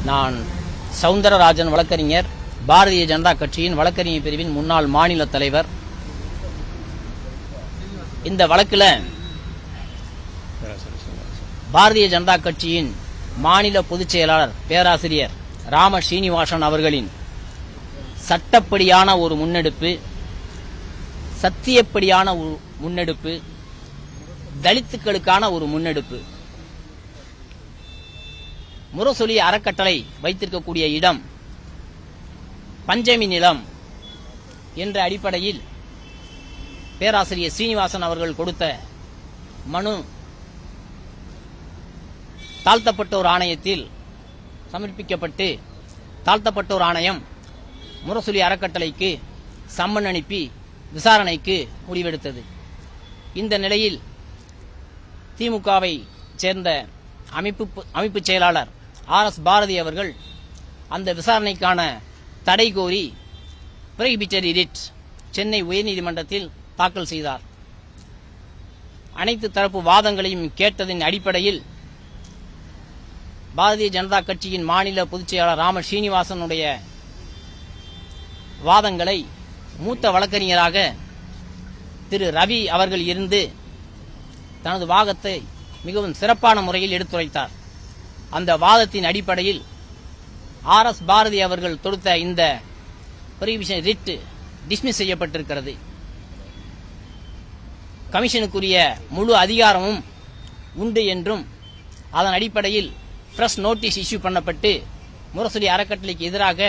நான் சவுந்தரராஜன் வழக்கறிஞர், பாரதிய ஜனதா கட்சியின் வழக்கறிஞர் பிரிவின் முன்னாள் மாநில தலைவர். இந்த வழக்கில் பாரதிய ஜனதா கட்சியின் மாநில பொதுச் செயலாளர் பேராசிரியர் ராம ஸ்ரீனிவாசன் அவர்களின் சட்டப்படியான ஒரு முன்னெடுப்பு, சத்தியப்படியான ஒரு முன்னெடுப்பு, தலித்துக்களுக்கான ஒரு முன்னெடுப்பு, முரசொலி அறக்கட்டளை வைத்திருக்கக்கூடிய இடம் பஞ்சமி நிலம் என்ற அடிப்படையில் பேராசிரியர் ஸ்ரீனிவாசன் அவர்கள் கொடுத்த மனு தாழ்த்தப்பட்டோர் ஆணையத்தில் சமர்ப்பிக்கப்பட்டு, தாழ்த்தப்பட்டோர் ஆணையம் முரசொலி அறக்கட்டளைக்கு சம்மன் அனுப்பி விசாரணைக்கு முடிவெடுத்தது. இந்த நிலையில் திமுகவை சேர்ந்த அமைப்பு செயலாளர் RS பாரதி அவர்கள் அந்த விசாரணைக்கான தடை கோரி ப்ரோஹிபிட்டரி ரிட் சென்னை உயர்நீதிமன்றத்தில் தாக்கல் செய்தார். அனைத்து தரப்பு வாதங்களையும் கேட்டதின் அடிப்படையில் பாரதிய ஜனதா கட்சியின் மாநில பொதுச் செயலாளர் ராம ஸ்ரீனிவாசனுடைய வாதங்களை மூத்த வழக்கறிஞராக திரு ரவி அவர்கள் இருந்து தனது வாதத்தை மிகவும் சிறப்பான முறையில் எடுத்துரைத்தார். அந்த வாதத்தின் அடிப்படையில் RS பாரதி அவர்கள் தொடுத்த இந்த ப்ரோஹிபிஷன் ரிட் டிஸ்மிஸ் செய்யப்பட்டிருக்கிறது. கமிஷனுக்குரிய முழு அதிகாரமும் உண்டு என்றும் அதன் அடிப்படையில் பிரஸ் நோட்டீஸ் இஷ்யூ பண்ணப்பட்டு முரசொலி அறக்கட்டளைக்கு எதிராக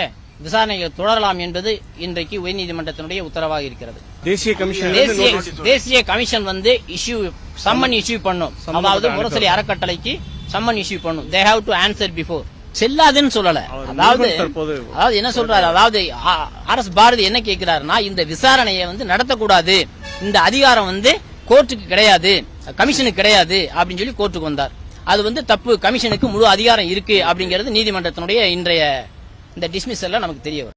விசாரணைகள் தொடரலாம் என்பது இன்றைக்கு உயர்நீதிமன்றத்தினுடைய உத்தரவாக இருக்கிறது. தேசிய கமிஷன் சம்மன் இஷ்யூ பண்ணும். அதாவது முரசொலி அறக்கட்டளைக்கு சம்மன் இஷ்யூ பண்ணும். they have to answer before. செல்லாதுன்னு சொல்லல. அதாவது என்ன சொல்றாரு, அதாவது RS பாரதி என்ன கேட்கிறாருன்னா, இந்த விசாரணையை நடத்தக்கூடாது, இந்த அதிகாரம் கோர்ட்டுக்கு கிடையாது, கமிஷனுக்கு கிடையாது அப்படின்னு சொல்லி கோர்ட்டுக்கு வந்தார். அது தப்பு. கமிஷனுக்கு முழு அதிகாரம் இருக்கு அப்படிங்கிறது நீதிமன்றத்தினுடைய இன்றைய இந்த டிஸ்மிஸல்ல நமக்கு தெரிய வரும்.